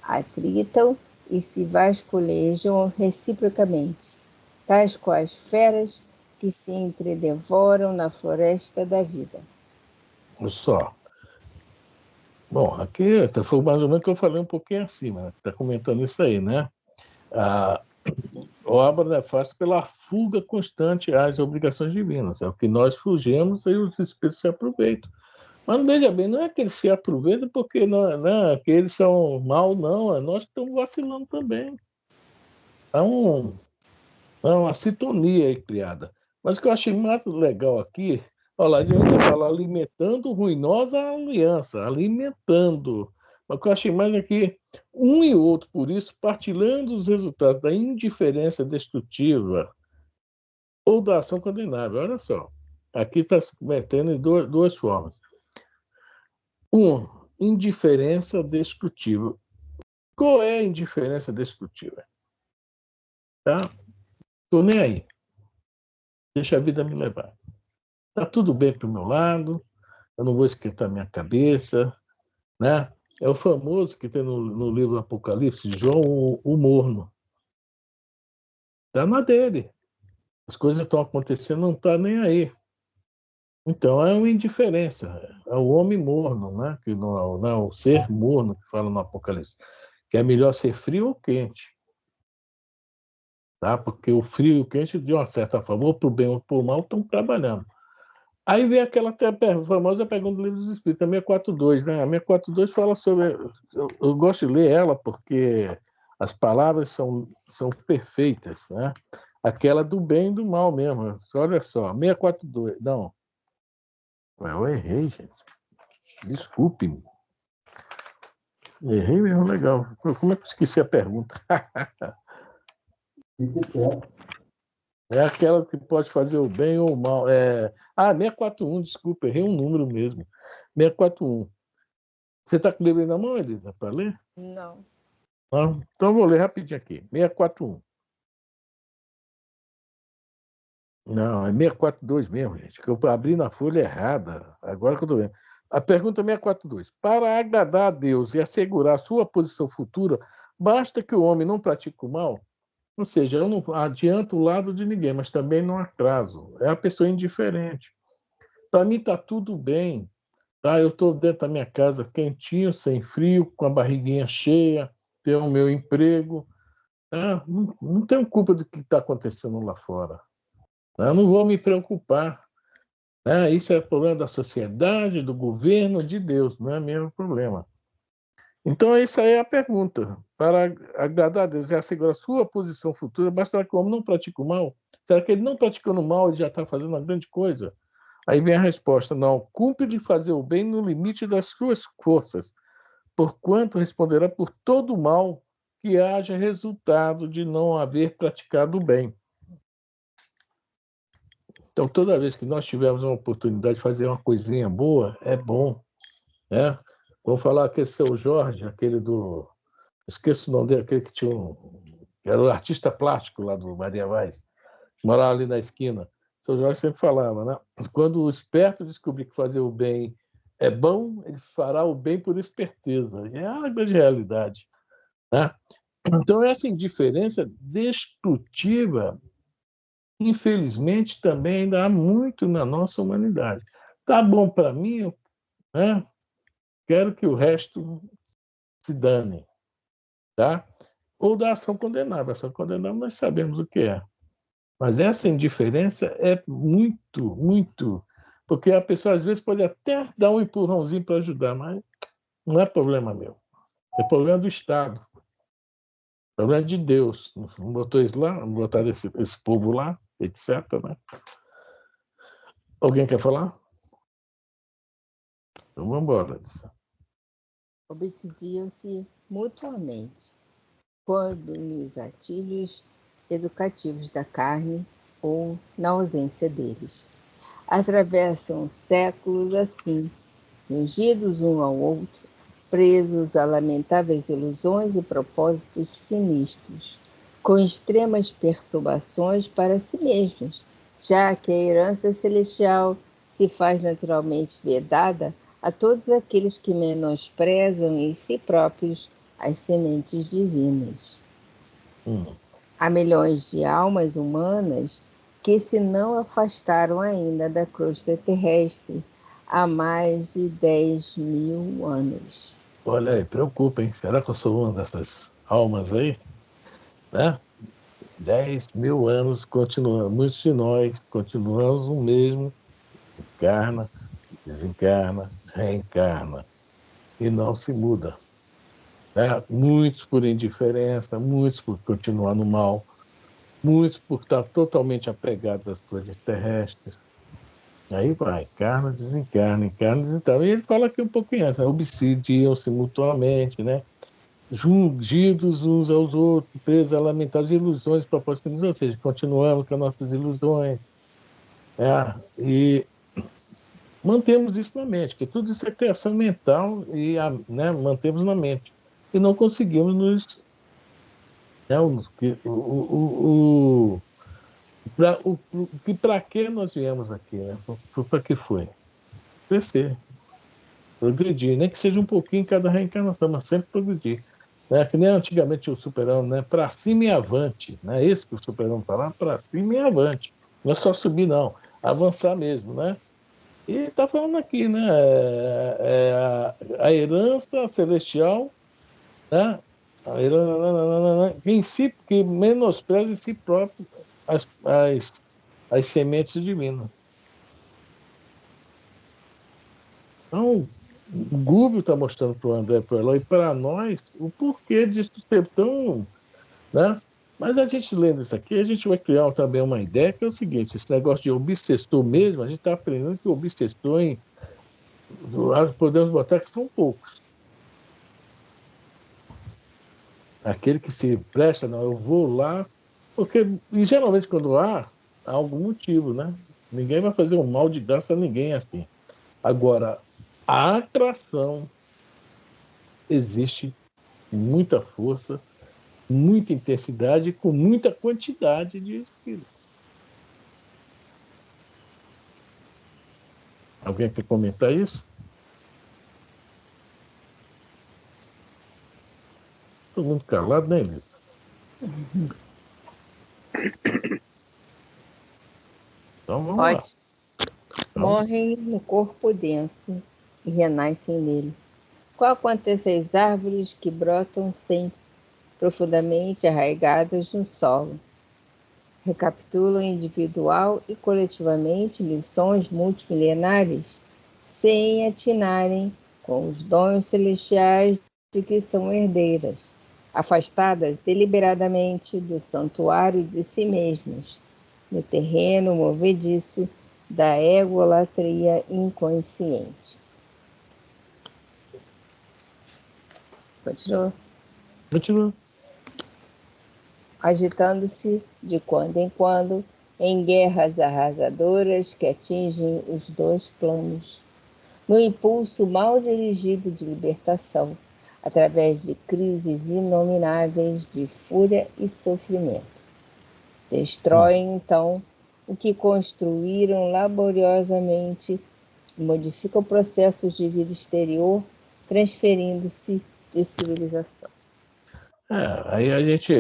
Atritam e se vasculhejam reciprocamente, tais quais feras que se entredevoram na floresta da vida. Só. Bom, aqui foi mais ou menos o que eu falei um pouquinho acima, né? Está comentando isso aí, né? A obra nefasta pela fuga constante às obrigações divinas. É o que nós fugimos e os espíritos se aproveitam. Mas veja bem, não é que eles se aproveitam porque não, que eles são mal, não. É nós que estamos vacilando também. Há uma sintonia aí criada. Mas o que eu achei mais legal aqui, Olha lá, ele ainda fala alimentando ruinosa aliança, alimentando. Mas o que eu achei mais é que um e outro, por isso, partilhando os resultados da indiferença destrutiva ou da ação condenável. Olha só, aqui está se metendo em duas formas. Indiferença destrutiva. Qual é a indiferença destrutiva? Tá? Estou nem aí. Deixa a vida me levar. Tá tudo bem para o meu lado, eu não vou esquentar minha cabeça, né? É o famoso que tem no livro Apocalipse, João, o morno. Está na dele. As coisas estão acontecendo, não está nem aí. Então, é uma indiferença. É o homem morno, né? Que não é o ser morno que fala no Apocalipse. Que é melhor ser frio ou quente. Tá? Porque o frio e o quente, de uma certa forma, ou para o bem ou para o mal, estão trabalhando. Aí vem aquela famosa pergunta do Livro dos Espíritos, a 642, né? A 642 fala sobre... Eu gosto de ler ela porque as palavras são perfeitas, né? Aquela do bem e do mal mesmo. Olha só, 642. Não. Eu errei, gente. Desculpe-me. Errei mesmo, legal. Como é que eu esqueci a pergunta? É aquela que pode fazer o bem ou o mal. 641, desculpa, errei um número mesmo. 641. Você está com o livro aí na mão, Elisa, para ler? Não. Não? Então eu vou ler rapidinho aqui. 641. Não, é 642 mesmo, gente, que eu abri na folha errada. Agora que eu estou vendo. A pergunta 642. Para agradar a Deus e assegurar sua posição futura, basta que o homem não pratique o mal? Ou seja, eu não adianto o lado de ninguém, mas também não atraso. É a pessoa indiferente. Para mim está tudo bem. Tá? Eu estou dentro da minha casa quentinho, sem frio, com a barriguinha cheia, tenho o meu emprego. Não tenho culpa do que está acontecendo lá fora. Eu não vou me preocupar. Isso é problema da sociedade, do governo, de Deus, não é meu problema. Então, essa é a pergunta. Para agradar a Deus e assegurar a sua posição futura, basta que o homem não pratique o mal? Será que ele não praticando o mal, ele já está fazendo uma grande coisa? Aí vem a resposta: não, cumpre-lhe fazer o bem no limite das suas forças, porquanto responderá por todo o mal que haja resultado de não haver praticado o bem. Então, toda vez que nós tivermos uma oportunidade de fazer uma coisinha boa, é bom. Né? Vou falar aquele seu Jorge, aquele do... Esqueço o nome dele, aquele que tinha que era o artista plástico lá do Maria Vaz, morava ali na esquina. O seu Jorge sempre falava, né? Quando o esperto descobrir que fazer o bem é bom, ele fará o bem por esperteza. E é a grande realidade. Né? Então, essa indiferença destrutiva, infelizmente, também ainda há muito na nossa humanidade. Tá bom para mim, né? Quero que o resto se dane. Tá? Ou da ação condenável. A ação condenável nós sabemos o que é. Mas essa indiferença é muito, muito... Porque a pessoa, às vezes, pode até dar um empurrãozinho para ajudar, mas não é problema meu. É problema do Estado. Problema de Deus. Não botou isso lá, não botaram esse povo lá, etc. Né? Alguém quer falar? Então vamos embora. Obsidiam-se mutuamente, quando nos atilhos educativos da carne ou na ausência deles. Atravessam séculos assim, ungidos um ao outro, presos a lamentáveis ilusões e propósitos sinistros, com extremas perturbações para si mesmos, já que a herança celestial se faz naturalmente vedada a todos aqueles que menosprezam em si próprios as sementes divinas. Há milhões de almas humanas que se não afastaram ainda da crosta terrestre há mais de 10.000 anos. Olha aí, preocupa, hein? Será que eu sou uma dessas almas aí? Né? 10.000 anos continuamos, muitos de nós continuamos o mesmo, encarna, desencarna, reencarna, e não se muda. Né? Muitos por indiferença, muitos por continuar no mal, muitos por estar totalmente apegados às coisas terrestres. Aí vai, encarna, desencarna, e ele fala aqui um pouquinho antes, né? Obsidiam-se mutuamente, né? Jungidos uns aos outros, presos a lamentadas ilusões propostas, ou seja, continuamos com as nossas ilusões. E mantemos isso na mente, que tudo isso é criação mental e né, mantemos na mente. E não conseguimos nos. Né, para que nós viemos aqui? Né? Para que foi? Crescer, progredir, nem que seja um pouquinho em cada reencarnação, mas sempre progredir. Né? Que nem antigamente o Super-Homem, né? Para cima e avante. Né? Esse que o Super-Homem fala, para cima e avante. Não é só subir, não. Avançar mesmo, né? E está falando aqui, né? A herança celestial, né? A herança, que menospreza em si próprio as sementes divinas. Então, o Google está mostrando para o André, para o Eloy, e para nós, o porquê disso ser tão. Né? Mas a gente lendo isso aqui, a gente vai criar também uma ideia que é o seguinte: esse negócio de obsessor mesmo, a gente está aprendendo que o obsessor podemos botar que são poucos. Aquele que se presta, não, eu vou lá, porque e geralmente quando há algum motivo, né? Ninguém vai fazer um mal de graça a ninguém assim. Agora, a atração existe muita força, muita intensidade e com muita quantidade de espíritos. Alguém quer comentar isso? Todo mundo calado, né, Lito? Então vamos lá. Morrem no corpo denso e renascem nele. Qual acontece às árvores que brotam sempre, profundamente arraigadas no solo? Recapitulam individual e coletivamente lições multimilenares, sem atinarem com os dons celestiais de que são herdeiras, afastadas deliberadamente do santuário de si mesmas, no terreno movediço da egolatria inconsciente. Continua. Agitando-se de quando em quando em guerras arrasadoras que atingem os dois planos, no impulso mal dirigido de libertação, através de crises inomináveis de fúria e sofrimento. Destroem, então, o que construíram laboriosamente e modificam processos de vida exterior, transferindo-se de civilização. Aí a gente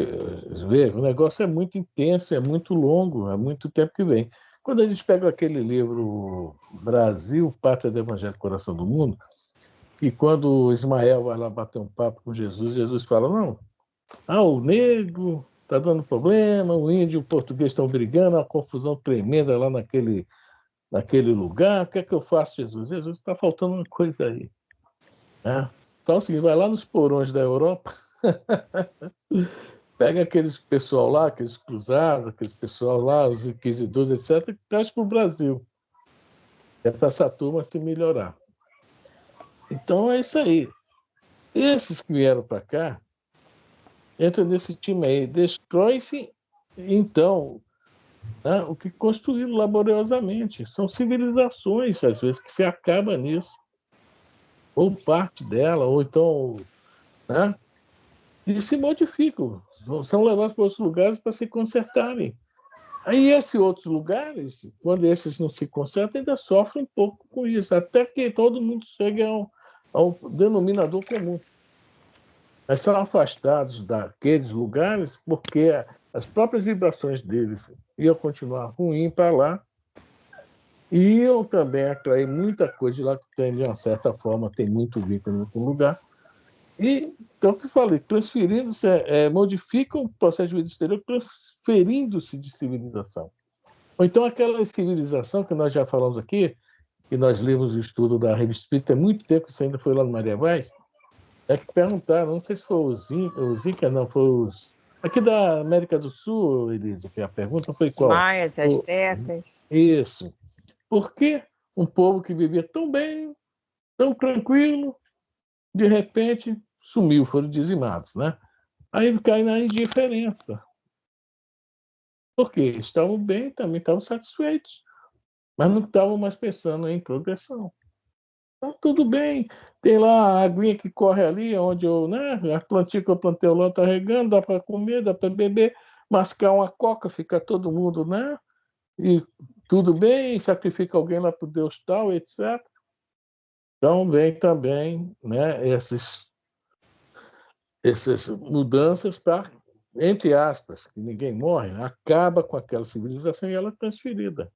vê, o negócio é muito intenso, é muito longo, é muito tempo que vem. Quando a gente pega aquele livro Brasil, Pátria do Evangelho, Coração do Mundo, e quando Ismael vai lá bater um papo com Jesus, Jesus fala, não, o negro está dando problema, o índio e o português estão brigando, uma confusão tremenda lá naquele lugar, o que é que eu faço, Jesus? Jesus, está faltando uma coisa aí. Né? Então, assim, vai lá nos porões da Europa, pega aqueles pessoal lá, aqueles cruzados, aqueles pessoal lá, os inquisidores, etc., e traz para o Brasil. É para essa turma se melhorar. Então, é isso aí. Esses que vieram para cá, entram nesse time aí, destrói-se, então, né, o que construíram laboriosamente. São civilizações, às vezes, que se acaba nisso. Ou parte dela, ou então, né, e se modificam, são levados para outros lugares para se consertarem. Aí esses outros lugares, quando esses não se consertam, ainda sofrem um pouco com isso, até que todo mundo chegue ao denominador comum. Mas são afastados daqueles lugares porque as próprias vibrações deles iam continuar ruim para lá, iam também atrair muita coisa de lá que tem, de uma certa forma, tem muito vínculo em outro lugar. E, então, o que eu falei, transferindo-se, modificam o processo de vida exterior, transferindo-se de civilização. Ou então aquela civilização que nós já falamos aqui, que nós lemos o estudo da Revista Espírita há muito tempo, isso ainda foi lá no Maria Vaz, é que perguntaram, não sei se foi os Incas, não, foi os... Aqui da América do Sul, Elisa, que a pergunta foi qual? Maias, astecas. Isso. Por que um povo que vivia tão bem, tão tranquilo, de repente sumiu, foram dizimados, né? Aí cai na indiferença. Por quê? Estavam bem, também estavam satisfeitos, mas não estavam mais pensando em progressão. Então, tudo bem, tem lá a aguinha que corre ali, onde eu, né? A plantinha que eu plantei lá está regando, dá para comer, dá para beber, mascar uma coca, fica todo mundo, né? E tudo bem, sacrifica alguém lá para o Deus tal, etc. Então, vem também, né, essas mudanças para, entre aspas, que ninguém morre, acaba com aquela civilização e ela é transferida.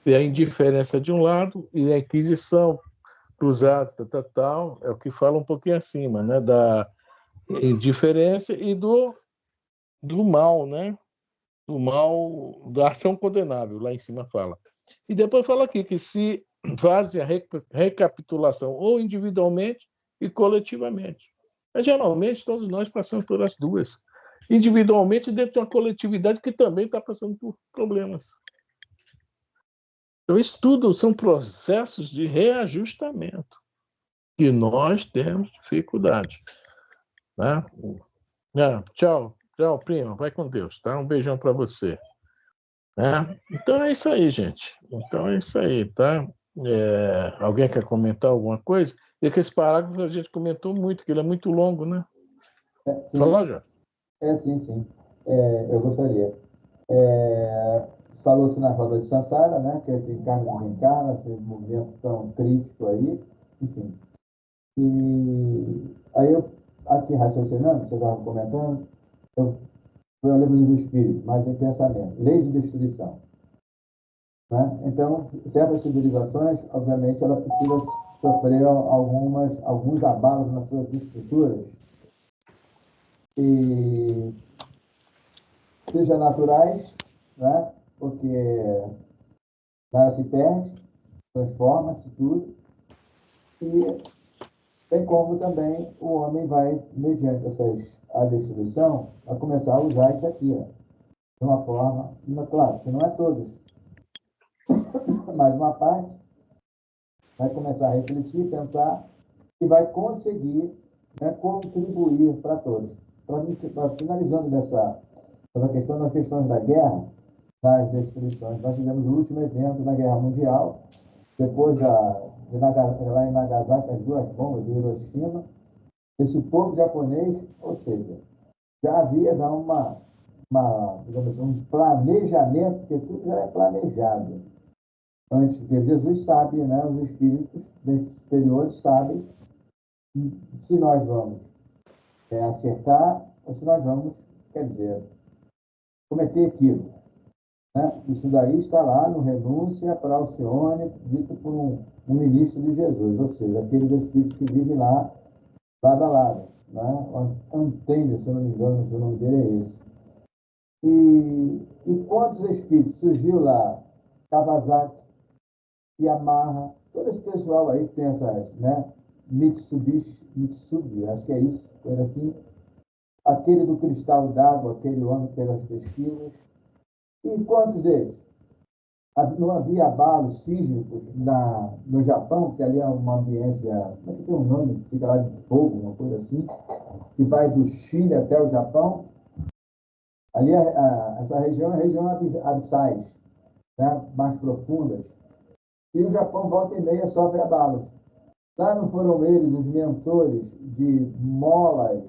E a indiferença de um lado e a inquisição, cruzados, tal, é o que fala um pouquinho acima, né, da indiferença e do mal, né, do mal, da ação condenável, lá em cima fala. E depois fala aqui que se faz a recapitulação ou individualmente e coletivamente. Mas, geralmente, todos nós passamos por as duas. Individualmente, dentro de uma coletividade que também está passando por problemas. Então, isso tudo são processos de reajustamento que nós temos dificuldade. Né? Tchau, prima. Vai com Deus. Tá? Um beijão para você. Então é isso aí, gente. Então é isso aí, tá? Alguém quer comentar alguma coisa? E que esse parágrafo a gente comentou muito, que ele é muito longo, né? Fala, já. Sim. Eu gostaria. Falou-se na roda de Sansara, né? Que é esse encarna e desencarna, esse movimento tão crítico aí, enfim. E aí eu, aqui raciocinando, você estava comentando, eu lembro do espírito, mas em pensamento. Lei de destruição. Né? Então, certas civilizações, obviamente, ela precisa sofrer alguns abalos nas suas estruturas, e seja naturais, né? Porque nada se perde, transforma-se tudo, e tem como também o homem vai, mediante a destruição, a começar a usar isso aqui, ó, de uma forma, claro, que não é todos, mas uma parte vai começar a refletir, pensar, e vai conseguir, né, contribuir para todos. Finalizando essa questão das questões da guerra, das destruições, nós tivemos o último evento na Guerra Mundial, depois lá em Nagasaki, as duas bombas de Hiroshima. Esse povo japonês, ou seja, já havia digamos assim, um planejamento, porque tudo já é planejado. Antes de Jesus sabe, né, os espíritos superiores sabem se nós vamos acertar ou se nós vamos, quer dizer, cometer equívoco. Né? Isso daí está lá no Renúncia para Alcione, dito por um ministro de Jesus, ou seja, aqueles espíritos que vivem lá, lado a lado. Né? Antênio, se eu não me engano, o nome dele é esse. E quantos espíritos surgiu lá? Kawasaki, Yamaha, todo esse pessoal aí que tem essas, né? Mitsubi, acho que é isso, coisa assim. Aquele do cristal d'água, aquele homem que fez as pesquisas. E quantos deles? Não havia abalos sísmicos no Japão, que ali é uma ambiência, como é que tem um nome? Fica lá de fogo, uma coisa assim, que vai do Chile até o Japão. Ali, essa região é a região abissais, né? Mais profundas. E o Japão, volta e meia, sofre abalos. Lá não foram eles os mentores de molas,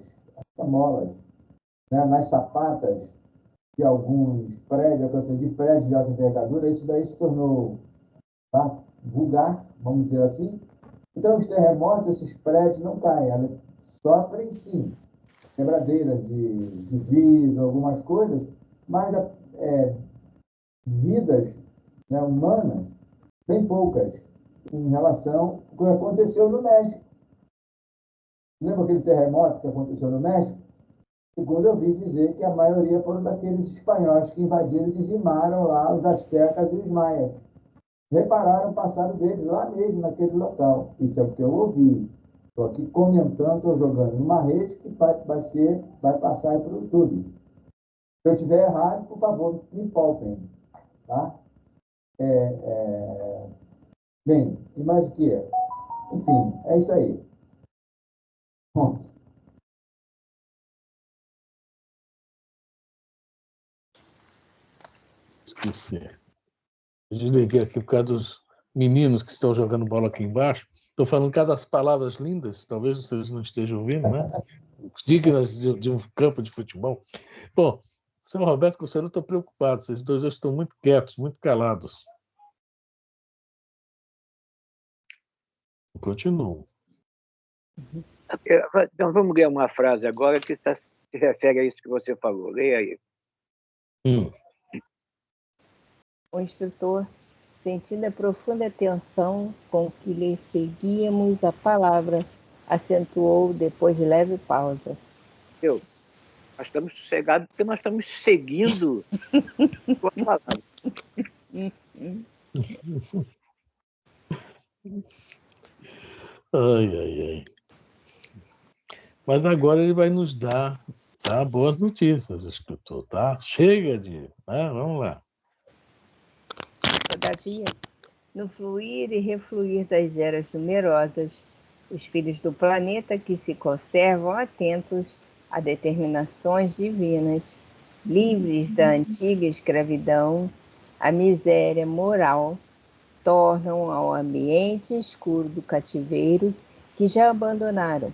né? Nas sapatas de alguns prédios, de prédios de alta envergadura, isso daí se tornou, tá, vulgar, vamos dizer assim. Então, os terremotos, esses prédios não caem, sofrem sim, quebradeiras de vidro, algumas coisas, mas vidas, né, humanas, bem poucas, em relação ao que aconteceu no México. Lembra aquele terremoto que aconteceu no México? Segundo eu vi dizer que a maioria foram daqueles espanhóis que invadiram e dizimaram lá os astecas e os maias. Repararam o passado deles lá mesmo, naquele local. Isso é o que eu ouvi. Estou aqui comentando, estou jogando numa rede que vai passar para o YouTube. Se eu estiver errado, por favor, me poupem. Tá? Bem, e mais o que? Enfim, é isso aí. Ponto. Esqueci. Eu desliguei aqui por causa dos meninos que estão jogando bola aqui embaixo. Estou falando cada das palavras lindas, talvez vocês não estejam ouvindo, né? Dignas de um campo de futebol. Bom, seu Roberto Conselho, eu estou preocupado. Vocês dois estão muito quietos, muito calados. Continuo. Então, vamos ler uma frase agora que se refere a isso que você falou. Leia aí. O instrutor, sentindo a profunda atenção com que lhe seguíamos a palavra, acentuou depois de leve pausa. Nós estamos sossegados porque nós estamos seguindo a palavra. Ai. Mas agora ele vai nos dar boas notícias, escritor, tá? Chega de... vamos lá. Todavia, no fluir e refluir das eras numerosas, os filhos do planeta que se conservam atentos a determinações divinas, livres da antiga escravidão, a miséria moral, tornam ao ambiente escuro do cativeiro que já abandonaram,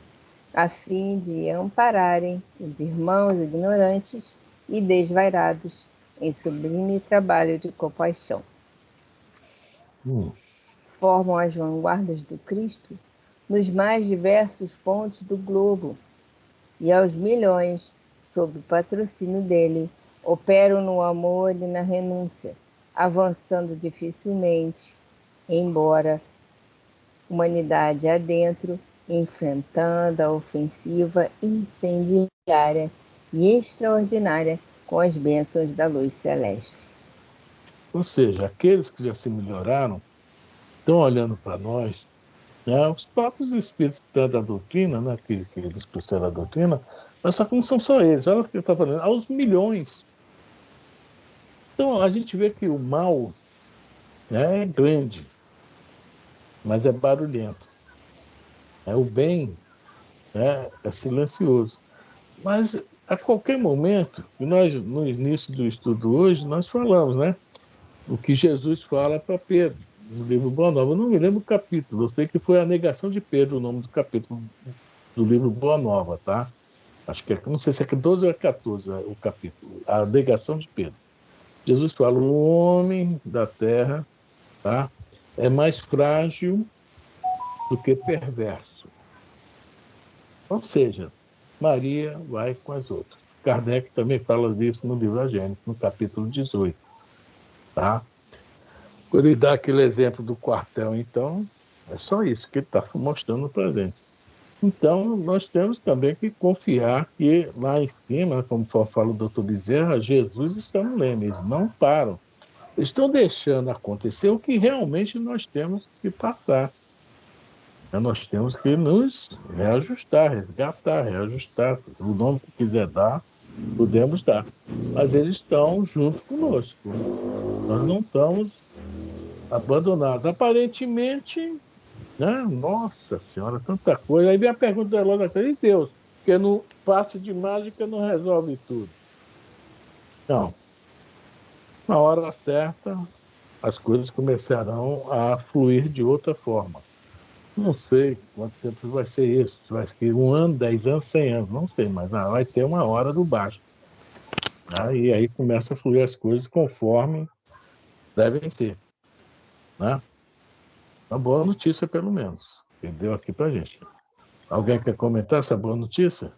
a fim de ampararem os irmãos ignorantes e desvairados em sublime trabalho de compaixão. Formam as vanguardas do Cristo nos mais diversos pontos do globo e aos milhões, sob o patrocínio dele, operam no amor e na renúncia, avançando dificilmente, embora humanidade adentro, enfrentando a ofensiva incendiária e extraordinária com as bênçãos da luz celeste. Ou seja, aqueles que já se melhoraram estão olhando para nós, né? Os próprios espíritos da doutrina, né? que eles trouxeram a doutrina, mas só que não são só eles, olha o que eu estava falando, aos milhões. Então a gente vê que o mal, né, é grande, mas é barulhento. O bem, né, é silencioso. Mas a qualquer momento, e nós no início do estudo hoje, nós falamos, né? O que Jesus fala para Pedro, no livro Boa Nova. Eu não me lembro o capítulo, eu sei que foi a negação de Pedro, o nome do capítulo do livro Boa Nova, tá? Acho que não sei se é 12 ou é 14 o capítulo, a negação de Pedro. Jesus fala: o homem da terra, tá, é mais frágil do que perverso. Ou seja, Maria vai com as outras. Kardec também fala disso no livro A Gênesis, no capítulo 18. Tá? Quando ele dá aquele exemplo do quartel, então, é só isso que ele está mostrando para a gente. Então, nós temos também que confiar que lá em cima, como fala o doutor Bezerra, Jesus está no leme, eles não param. Eles estão deixando acontecer o que realmente nós temos que passar. Nós temos que nos reajustar, resgatar, reajustar. O nome que quiser dar, podemos dar. Mas eles estão junto conosco. Nós não estamos abandonados. Aparentemente, né? Nossa Senhora, tanta coisa. Aí vem a pergunta da Elona, e Deus? Porque no passe de mágica não resolve tudo. Não. Na hora certa, as coisas começarão a fluir de outra forma. Não sei quanto tempo vai ser isso. Vai ser 1 ano, 10 anos, 100 anos, não sei, mas vai ter uma hora do baixo. E aí começa a fluir as coisas conforme devem ser. Né? Uma boa notícia, pelo menos, que deu aqui pra gente. Alguém quer comentar essa boa notícia?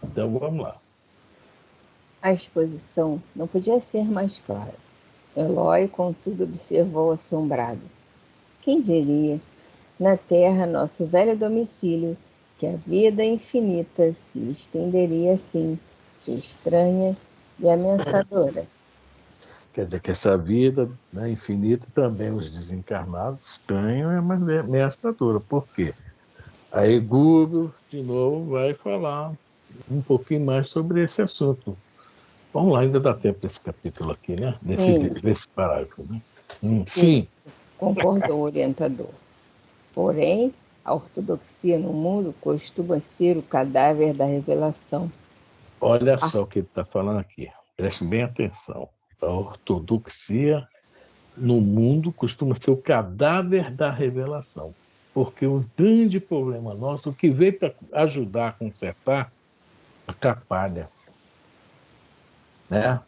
Então vamos lá. A exposição não podia ser mais clara. Eloy, contudo, observou assombrado. Quem diria, na terra, nosso velho domicílio, que a vida infinita se estenderia assim, estranha e ameaçadora. Quer dizer que essa vida, né, infinita, também os desencarnados, estranho é ameaçadora. Por quê? Aí Google, de novo, vai falar um pouquinho mais sobre esse assunto. Vamos lá, ainda dá tempo desse capítulo aqui, né? Desse parágrafo, né? Sim. Concordou o orientador. Porém, a ortodoxia no mundo costuma ser o cadáver da revelação. Olha só o que ele está falando aqui. Preste bem atenção. A ortodoxia no mundo costuma ser o cadáver da revelação. Porque o grande problema nosso, o que veio para ajudar a consertar, atrapalha. Né?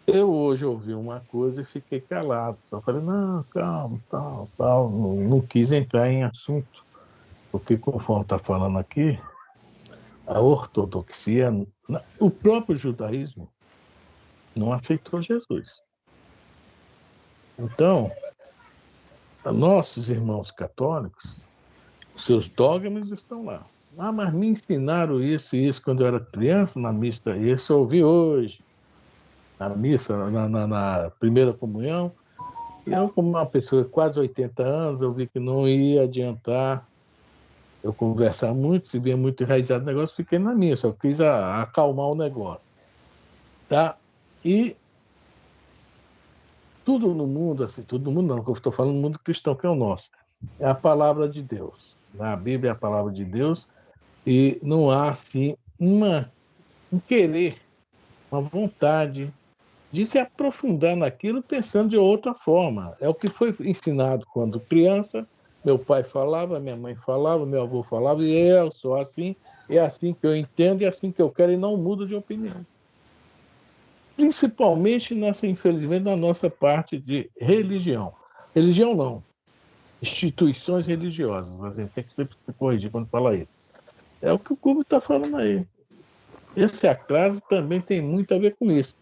Eu hoje ouvi uma coisa e fiquei calado. Só falei, não, calma, tal. Não quis entrar em assunto. Porque, conforme está falando aqui, a ortodoxia, o próprio judaísmo, não aceitou Jesus. Então, nossos irmãos católicos, seus dogmas estão lá. Ah, mas me ensinaram isso e isso quando eu era criança, na missa. Isso eu ouvi hoje, na missa, na primeira comunhão. E eu, como uma pessoa de quase 80 anos, eu vi que não ia adiantar eu conversar muito, se vinha muito enraizado no negócio, fiquei na minha, só quis acalmar o negócio. Tá? E tudo no mundo, assim, tudo no mundo não, que eu estou falando do mundo cristão, que é o nosso, é a palavra de Deus. A Bíblia é a palavra de Deus e não há, assim, um querer, uma vontade de se aprofundar naquilo pensando de outra forma. É o que foi ensinado quando criança, meu pai falava, minha mãe falava, meu avô falava, e eu sou assim, é assim que eu entendo, é assim que eu quero e não mudo de opinião. Principalmente infelizmente, na nossa parte de religião. Religião não, instituições religiosas. A gente tem que sempre se corrigir quando fala isso. É o que o Cubo está falando aí. Esse atraso também tem muito a ver com isso.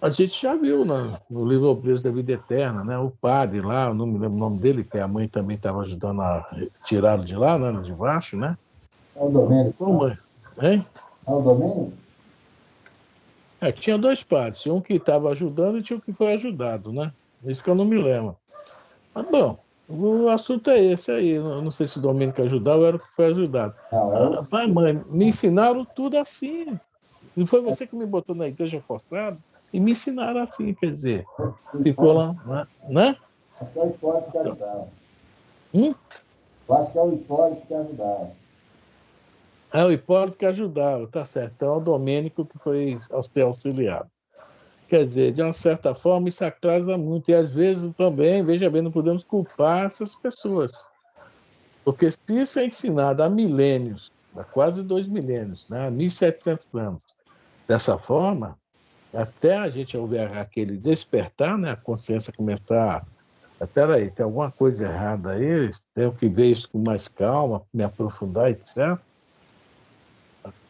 A gente já viu no livro Obreiros da Vida Eterna, né? O padre lá, eu não me lembro o nome dele, que a mãe também estava ajudando a tirá-lo de lá, né? De baixo, né? É o Domênico. Como é? Hein? É o Domênico? Tinha dois padres, tinha um que estava ajudando e tinha um que foi ajudado, né? Isso que eu não me lembro. Mas, bom, o assunto é esse aí. Eu não sei se o Domênico ajudava ou era o que foi ajudado. Não, Pai, mãe, me ensinaram tudo assim. Não foi você que me botou na igreja forçado? E me ensinaram assim, quer dizer, ficou lá, né? acho que é o Hipólito que ajudava. Hum? Eu acho que é o Hipólito que ajudava. É o Hipólito que ajudava, tá certo. Então é o Domênico que foi ser auxiliado. Quer dizer, de uma certa forma, isso atrasa muito. E às vezes também, veja bem, não podemos culpar essas pessoas. Porque se isso é ensinado há milênios, há quase 2 milênios, né? 1.700 anos, dessa forma, até a gente houver aquele despertar, né? A consciência começar espera aí, tem alguma coisa errada aí, tenho que ver isso com mais calma, me aprofundar, etc.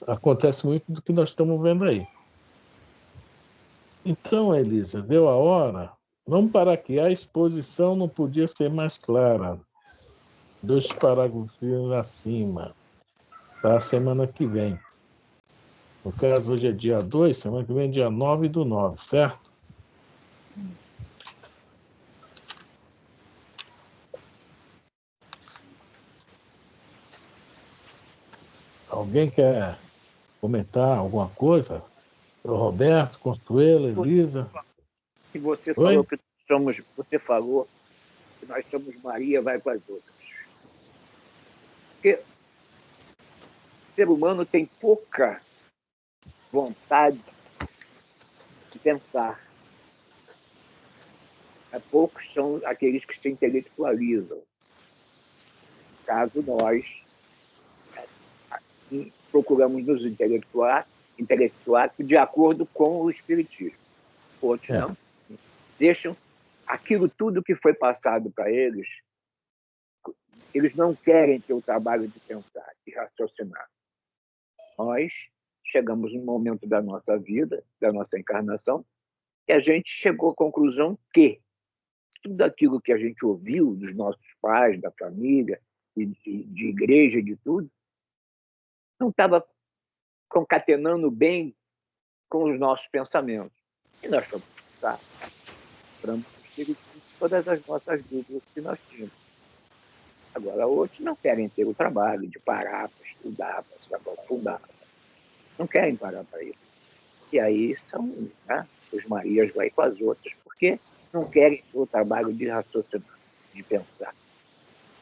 Acontece muito do que nós estamos vendo aí. Então, Elisa, deu a hora? Vamos parar aqui. A exposição não podia ser mais clara. 2 parágrafos acima. Para a semana que vem. No caso, hoje é dia 2, semana que vem é dia 9/9, certo? Alguém quer comentar alguma coisa? O Roberto, Consuelo, Elisa. E você Oi? falou que você falou que nós somos Maria, vai com as outras. Porque o ser humano tem pouca vontade de pensar. Poucos são aqueles que se intelectualizam. No caso, nós procuramos nos intelectuar de acordo com o Espiritismo. Outros não. Deixam aquilo tudo que foi passado para eles, eles não querem ter o trabalho de pensar, de raciocinar. Nós chegamos num momento da nossa vida, da nossa encarnação, que a gente chegou à conclusão que tudo aquilo que a gente ouviu dos nossos pais, da família, de igreja, de tudo, não estava concatenando bem com os nossos pensamentos. E nós fomos buscar para todas as nossas dúvidas que nós tínhamos. Agora, outros não querem ter o trabalho de parar para estudar, para se aprofundar. Não querem parar para isso. E aí são, né, os Marias vai com as outras, porque não querem ter o trabalho de raciocinar, de pensar,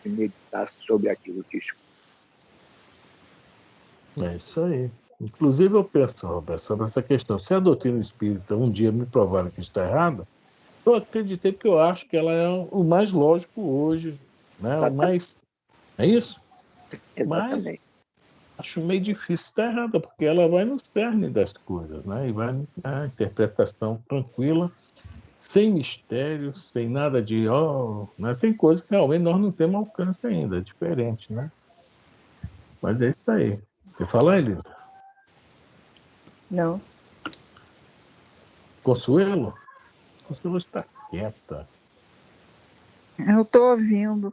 de meditar sobre aquilo que escutam. É isso aí. Inclusive, eu penso, Roberto, sobre essa questão. Se a doutrina espírita um dia me provar que está errada, eu acreditei porque eu acho que ela é o mais lógico hoje, né? O mais... É isso? Mas Exatamente. acho meio difícil estar errada, porque ela vai no cerne das coisas, né? E vai na interpretação tranquila, sem mistério, sem nada de... né? Tem coisas que realmente nós não temos alcance ainda, é diferente, né? Mas é isso aí. Você fala, Elisa? Não. Consuelo? Consuelo está quieta. Eu estou ouvindo.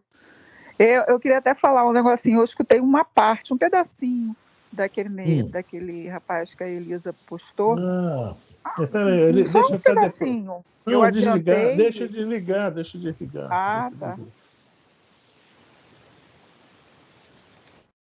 Eu queria até falar um negocinho. Eu escutei uma parte, um pedacinho daquele rapaz que a Elisa postou. Peraí, Só deixa um até depois. pedacinho. Eu Não, desligar, adiantei. deixa de ligar. Ah, tá.